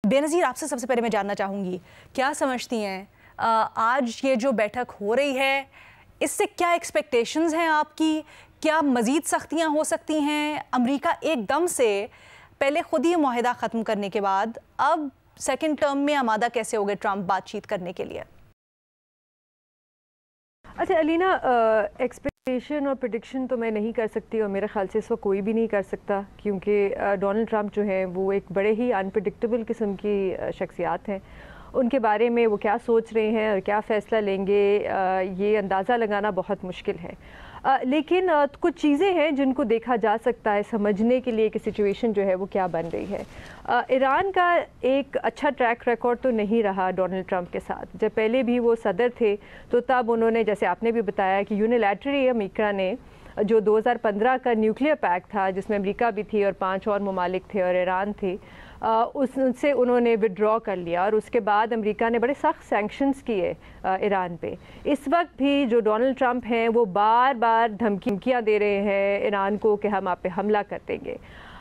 بے-نظیر آپ سے سب سے پہلے میں جاننا چاہوں گی کیا سمجھتی ہیں آج یہ جو بیٹھک ہو رہی ہے اس سے کیا ایکسپیکٹیشنز ہیں آپ کی؟ کیا مزید سختیاں ہو سکتی ہیں؟ امریکہ ایک دم سے پہلے خود ہی معاہدہ ختم کرنے کے بعد اب سیکنڈ ٹرم میں آمادہ کیسے ہو گئے ٹرمپ بات چیت کرنے کے لیے؟ اچھا علینا، ایکسپیکٹیشن اور پریڈکشن تو میں نہیں کر سکتی اور میرے خیال سے اس وقت کوئی بھی نہیں کر سکتا، کیونکہ ڈونلڈ ٹرمپ جو ہیں وہ ایک بڑے ہی انپریڈکٹیبل قسم کی شخصیات ہیں۔ ان کے بارے میں وہ کیا سوچ رہے ہیں اور کیا فیصلہ لیں گے یہ اندازہ لگانا بہت مشکل ہے، لیکن کچھ چیزیں ہیں جن کو دیکھا جا سکتا ہے سمجھنے کے لیے کہ سچویشن جو ہے وہ کیا بن رہی ہے۔ ایران کا ایک اچھا ٹریک ریکارڈ تو نہیں رہا ڈونلڈ ٹرمپ کے ساتھ۔ جب پہلے بھی وہ صدر تھے تو تب انہوں نے، جیسے آپ نے بھی بتایا، کہ یونیلیٹرلی امریکہ نے جو 2015 کا نیوکلیئر پیکٹ تھا جس میں امریکہ بھی تھی اور 5 اور ممالک تھے اور ایران تھی، اس سے انہوں نے وڈرا کر لیا اور اس کے بعد امریکہ نے بڑے سخت سینکشنز کیے ایران پہ۔ اس وقت بھی جو ڈونلڈ ٹرمپ ہیں وہ بار بار دھمکیاں دے رہے ہیں ایران کو کہ ہم آپ پہ حملہ کر دیں گے۔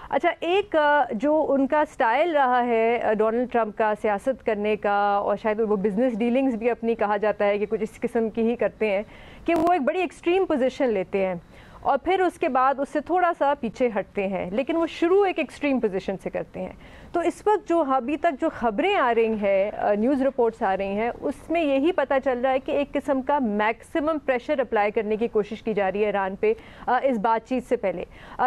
اچھا، ایک جو ان کا سٹائل رہا ہے ڈونلڈ ٹرمپ کا سیاست کرنے کا، اور شاید وہ بزنس ڈیلنگز بھی اپنی کہا جاتا ہے کہ کچھ اس قسم کی ہی کرتے ہیں، کہ وہ ایک بڑی ایکسٹریم پوزیشن لیتے ہیں اور پھر اس کے بعد اس سے تھوڑا سا پیچھے ہٹتے ہیں، لیکن وہ شروع ایک ایکسٹریم پوزیشن سے کرتے ہیں۔ تو اس وقت جو ابھی تک جو خبریں آ رہی ہیں، نیوز رپورٹس آ رہی ہیں، اس میں یہی پتہ چل رہا ہے کہ ایک قسم کا میکسیمم پریشر اپلائی کرنے کی کوشش کی جا رہی ہے ایران پہ اس بات چیت سے پہلے۔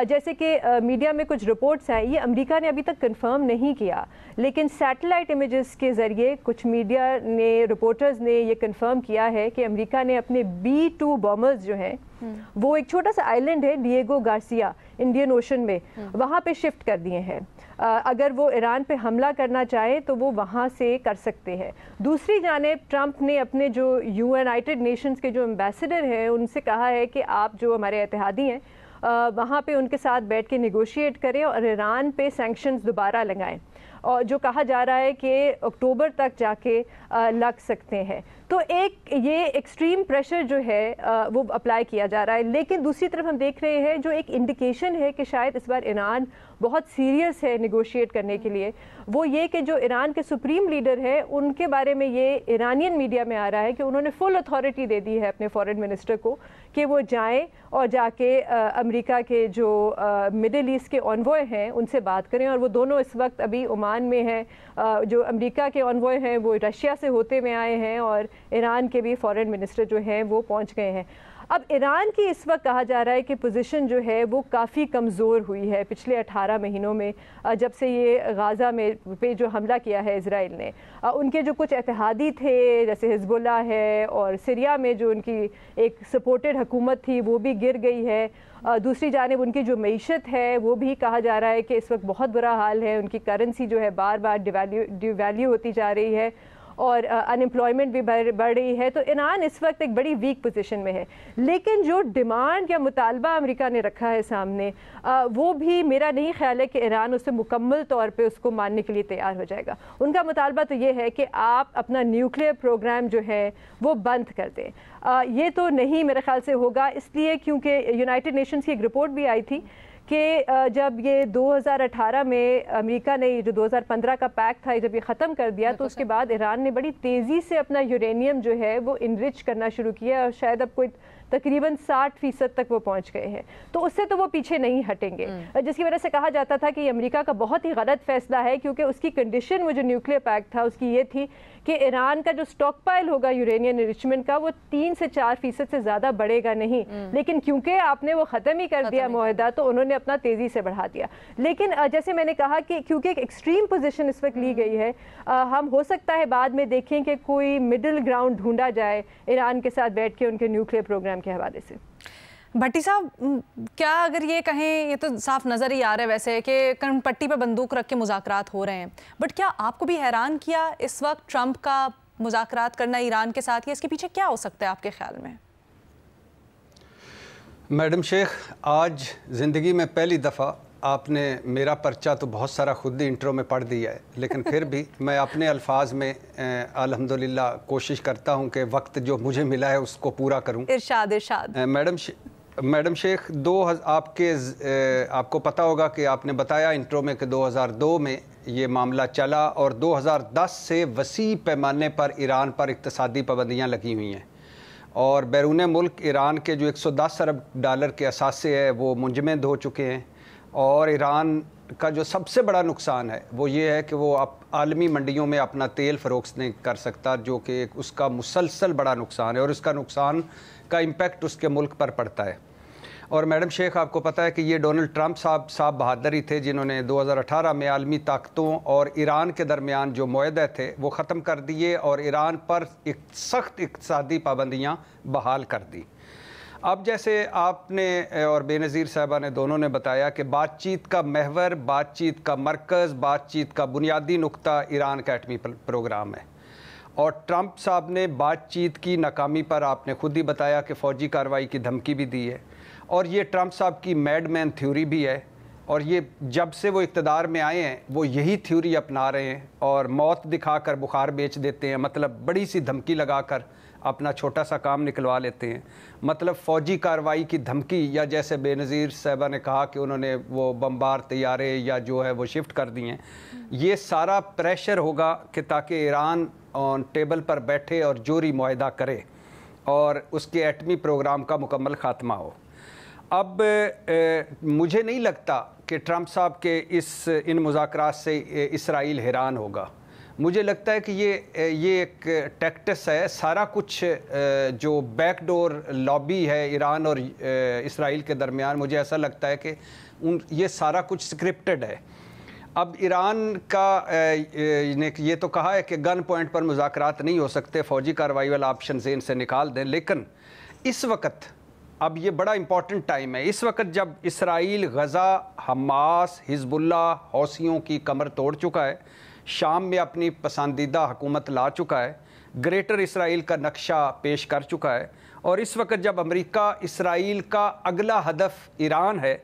جیسے کہ میڈیا میں کچھ رپورٹس ہیں، یہ امریکہ نے ابھی تک کنفرم نہیں کیا، لیکن سیٹلائٹ امیجز کے ذریعے کچھ میڈیا نے، رپورٹرز نے یہ کنفرم کیا ہے کہ امریکہ نے اپنے B-2 بامرز جو ہیں، وہ ایک چھوٹا سا آئیلینڈ ہے ڈیگو گارسیا انڈین اوشن میں، وہاں پہ شفٹ کر دیے ہیں۔ اگر وہ ایران پہ حملہ کرنا چاہے تو وہ وہاں سے کر سکتے ہیں۔ دوسری جانب ٹرمپ نے اپنے جو یونائٹڈ نیشنز کے جو ایمبیسڈر ہیں ان سے کہا ہے کہ آپ جو ہمارے اتحادی ہیں وہاں پہ ان کے ساتھ بیٹھ کے نیگوشیٹ کریں اور ایران پہ سینکشنز دوبارہ لگائیں، اور جو کہا جا رہا ہے کہ اکتوبر تک جا کے لگ سکتے ہیں۔ تو ایک یہ ایکسٹریم پریشر جو ہے وہ اپلائی کیا جا رہا ہے، لیکن دوسری طرف ہم دیکھ رہے ہیں جو ایک انڈیکیشن ہے کہ شاید اس بار ایران بہت سیریس ہے نیگوشیٹ کرنے کے لیے، وہ یہ کہ جو ایران کے سپریم لیڈر ہے ان کے بارے میں یہ ایرانین میڈیا میں آ رہا ہے کہ انہوں نے فل اتھارٹی دے دی ہے اپنے فارن منسٹر کو کہ وہ جائیں اور جا کے امریکہ کے جو مڈل ایسٹ کے آنوائے ہیں ان سے بات کریں، اور وہ دونوں اس وقت ابھی عمان میں ہیں۔ جو امریکہ کے آنوائے ہیں وہ رشیا سے ہوتے ہوئے آئے ہیں اور ایران کے بھی فارن منسٹر جو ہیں وہ پہنچ گئے ہیں۔ اب ایران کی اس وقت کہا جا رہا ہے کہ پوزیشن جو ہے وہ کافی کمزور ہوئی ہے پچھلے 18 مہینوں میں، جب سے یہ غازہ میں پہ جو حملہ کیا ہے اسرائیل نے۔ ان کے جو کچھ اتحادی تھے جیسے حزب اللہ ہے، اور سیریا میں جو ان کی ایک سپورٹڈ حکومت تھی وہ بھی گر گئی ہے۔ دوسری جانب ان کی جو معیشت ہے وہ بھی کہا جا رہا ہے کہ اس وقت بہت برا حال ہے، ان کی کرنسی جو ہے بار بار ڈیویلیو ہوتی جا رہی ہے اور انمپلائمنٹ بھی بڑھ رہی ہے۔ تو ایران اس وقت ایک بڑی ویک پوزیشن میں ہے، لیکن جو ڈیمانڈ یا مطالبہ امریکہ نے رکھا ہے سامنے، وہ بھی میرا نہیں خیال ہے کہ ایران اس سے مکمل طور پہ اس کو ماننے کے لیے تیار ہو جائے گا۔ ان کا مطالبہ تو یہ ہے کہ آپ اپنا نیوکلیئر پروگرام جو ہے وہ بند کر دیں۔ یہ تو نہیں میرے خیال سے ہوگا، اس لیے کیونکہ یونائٹڈ نیشنز کی ایک رپورٹ بھی آئی تھی کہ جب یہ 2018 میں امریکہ نے جو 2015 کا پیکٹ تھا جب یہ ختم کر دیا تو اس کے بعد ایران نے بڑی تیزی سے اپنا یورینیم جو ہے وہ انرچ کرنا شروع کیا، اور شاید اب کوئی تقریباً 60% تک وہ پہنچ گئے ہیں۔ تو اس سے تو وہ پیچھے نہیں ہٹیں گے، جس کی وجہ سے کہا جاتا تھا کہ یہ امریکہ کا بہت ہی غلط فیصلہ ہے، کیونکہ اس کی کنڈیشن وہ جو نیوکلیئر پیکٹ تھا اس کی یہ تھی کہ ایران کا جو سٹاک پائل ہوگا یورینیم انرچمنٹ کا وہ 3 سے 4% سے زیادہ بڑھے گا نہیں، لیکن کیونکہ آپ نے وہ ختم ہی کر دیا معاہدہ تو انہوں نے اپنا تیزی سے بڑھا دیا۔ لیکن جیسے میں نے کہا کہ کیونکہ ایک ایکسٹریم پوزیشن اس وقت لی گئی ہے، ہم ہو سکتا ہے بعد میں دیکھیں کہ کوئی مڈل گراؤنڈ ڈھونڈا جائے ایران کے ساتھ بیٹھ کے ان کے نیوکلیئر پروگرام کے حوالے سے۔ بھٹی صاحب، کیا اگر یہ کہیں، یہ تو صاف نظر ہی آ رہا ہے ویسے کہ کن پٹی پہ بندوق رکھ کے مذاکرات ہو رہے ہیں، بٹ کیا آپ کو بھی حیران کیا اس وقت ٹرمپ کا مذاکرات کرنا ایران کے ساتھ، یا اس کے پیچھے کیا ہو سکتا ہے آپ کے خیال میں؟ میڈم شیخ، آج زندگی میں پہلی دفعہ آپ نے میرا پرچہ تو بہت سارا خود ہی انٹرو میں پڑھ دیا ہے، لیکن پھر بھی میں اپنے الفاظ میں الحمدللہ کوشش کرتا ہوں کہ وقت جو مجھے ملا ہے اس کو پورا کروں۔ ارشاد۔ میڈم شیخ، آپ کو پتہ ہوگا کہ آپ نے بتایا انٹرو میں کہ 2002 میں یہ معاملہ چلا اور 2010 سے وسیع پیمانے پر ایران پر اقتصادی پابندیاں لگی ہوئی ہیں اور بیرون ملک ایران کے جو 110 ارب ڈالر کے اثاثے ہیں وہ منجمد ہو چکے ہیں اور ایران کا جو سب سے بڑا نقصان ہے وہ یہ ہے کہ وہ عالمی منڈیوں میں اپنا تیل فروخت نہیں کر سکتا، جو کہ اس کا مسلسل بڑا نقصان ہے اور اس کا نقصان کا امپیکٹ اس کے ملک پر پڑتا ہے۔ اور میڈم شیخ آپ کو پتہ ہے کہ یہ ڈونلڈ ٹرمپ صاحب بہادر ہی تھے جنہوں نے 2018 میں عالمی طاقتوں اور ایران کے درمیان جو معاہدے تھے وہ ختم کر دیے اور ایران پر سخت اقتصادی پابندیاں بحال کر دی۔ اب جیسے آپ نے اور بے نظیر صاحبہ نے دونوں نے بتایا کہ بات چیت کا محور، بات چیت کا مرکز، بات چیت کا بنیادی نقطہ ایران کا ایٹمی پروگرام ہے، اور ٹرمپ صاحب نے بات چیت کی ناکامی پر آپ نے خود ہی بتایا کہ فوجی کارروائی کی دھمکی بھی دی ہے، اور یہ ٹرمپ صاحب کی میڈ مین تھیوری بھی ہے، اور یہ جب سے وہ اقتدار میں آئے ہیں وہ یہی تھیوری اپنا رہے ہیں اور موت دکھا کر بخار بیچ دیتے ہیں، مطلب بڑی سی دھمکی لگا کر اپنا چھوٹا سا کام نکلوا لیتے ہیں، مطلب فوجی کارروائی کی دھمکی، یا جیسے بے نظیر صاحبہ نے کہا کہ انہوں نے وہ بمبار طیارے یا جو ہے وہ شفٹ کر دیے ہیں، یہ سارا پریشر ہوگا کہ تاکہ ایران آن ٹیبل پر بیٹھے اور جوری معاہدہ کرے اور اس کے ایٹمی پروگرام کا مکمل خاتمہ ہو۔ اب مجھے نہیں لگتا کہ ٹرمپ صاحب کے ان مذاکرات سے اسرائیل حیران ہوگا، مجھے لگتا ہے کہ یہ ایک ٹیکٹس ہے، سارا کچھ جو بیک ڈور لابی ہے ایران اور اسرائیل کے درمیان، مجھے ایسا لگتا ہے کہ یہ سارا کچھ سکرپٹڈ ہے۔ اب ایران کا نے یہ تو کہا ہے کہ گن پوائنٹ پر مذاکرات نہیں ہو سکتے، فوجی کارروائی والا آپشن ذہن سے نکال دیں، لیکن اس وقت اب یہ بڑا امپورٹنٹ ٹائم ہے، اس وقت جب اسرائیل غزہ، حماس، حزب اللہ حوثیوں کی کمر توڑ چکا ہے، شام میں اپنی پسندیدہ حکومت لا چکا ہے، گریٹر اسرائیل کا نقشہ پیش کر چکا ہے، اور اس وقت جب امریکہ اسرائیل کا اگلا ہدف ایران ہے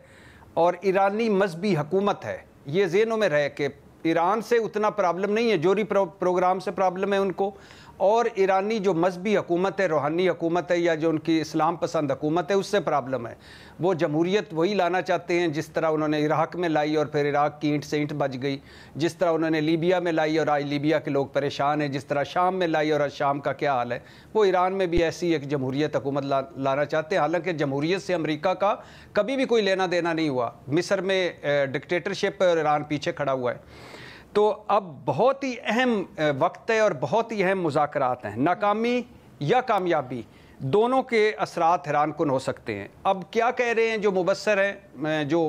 اور ایرانی مذہبی حکومت ہے، یہ ذہنوں میں رہے کہ ایران سے اتنا پرابلم نہیں ہے، جوہری پروگرام سے پرابلم ہے ان کو، اور ایرانی جو مذہبی حکومت ہے، روحانی حکومت ہے، یا جو ان کی اسلام پسند حکومت ہے، اس سے پرابلم ہے۔ وہ جمہوریت وہی لانا چاہتے ہیں جس طرح انہوں نے عراق میں لائی اور پھر عراق کی اینٹ سے اینٹ بج گئی، جس طرح انہوں نے لیبیا میں لائی اور آج لیبیا کے لوگ پریشان ہیں، جس طرح شام میں لائی اور آج شام کا کیا حال ہے، وہ ایران میں بھی ایسی ایک جمہوریت حکومت لانا چاہتے ہیں، حالانکہ جمہوریت سے امریکہ کا کبھی بھی کوئی لینا دینا نہیں ہوا، مصر میں ڈکٹیٹرشپ ہے اور ایران پیچھے کھڑا ہوا ہے۔ تو اب بہت ہی اہم وقت ہے اور بہت ہی اہم مذاکرات ہیں، ناکامی یا کامیابی دونوں کے اثرات حیران کن ہو سکتے ہیں۔ اب کیا کہہ رہے ہیں جو مبصر ہیں، جو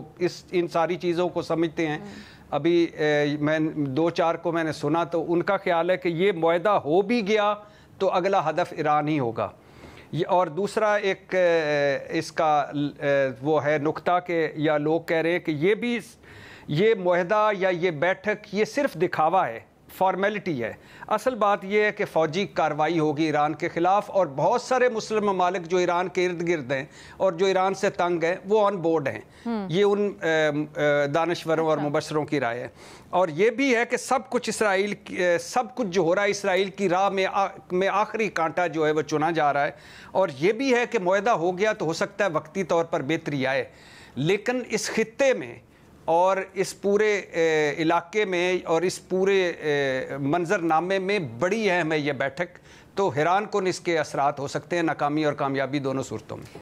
ان ساری چیزوں کو سمجھتے ہیں، ابھی میں 2-4 کو میں نے سنا تو ان کا خیال ہے کہ یہ معاہدہ ہو بھی گیا تو اگلا ہدف ایران ہی ہوگا، اور دوسرا ایک اس کا وہ ہے نقطہ کہ یا لوگ کہہ رہے ہیں کہ یہ معاہدہ یا یہ بیٹھک یہ صرف دکھاوا ہے، فارمیلٹی ہے، اصل بات یہ ہے کہ فوجی کارروائی ہوگی ایران کے خلاف، اور بہت سارے مسلم ممالک جو ایران کے ارد گرد ہیں اور جو ایران سے تنگ ہیں وہ آن بورڈ ہیں، یہ ان دانشوروں اور مبصروں کی رائے ہے۔ اور یہ بھی ہے کہ سب کچھ جو ہو رہا ہے اسرائیل کی راہ میں آخری کانٹا جو ہے وہ چنا جا رہا ہے، اور یہ بھی ہے کہ معاہدہ ہو گیا تو ہو سکتا ہے وقتی طور پر بہتری آئے، لیکن اس خطے میں اور اس پورے علاقے میں اور اس پورے منظر نامے میں بڑی اہم ہے یہ بیٹھک، تو حیران کن اس کے اثرات ہو سکتے ہیں، ناکامی اور کامیابی دونوں صورتوں میں۔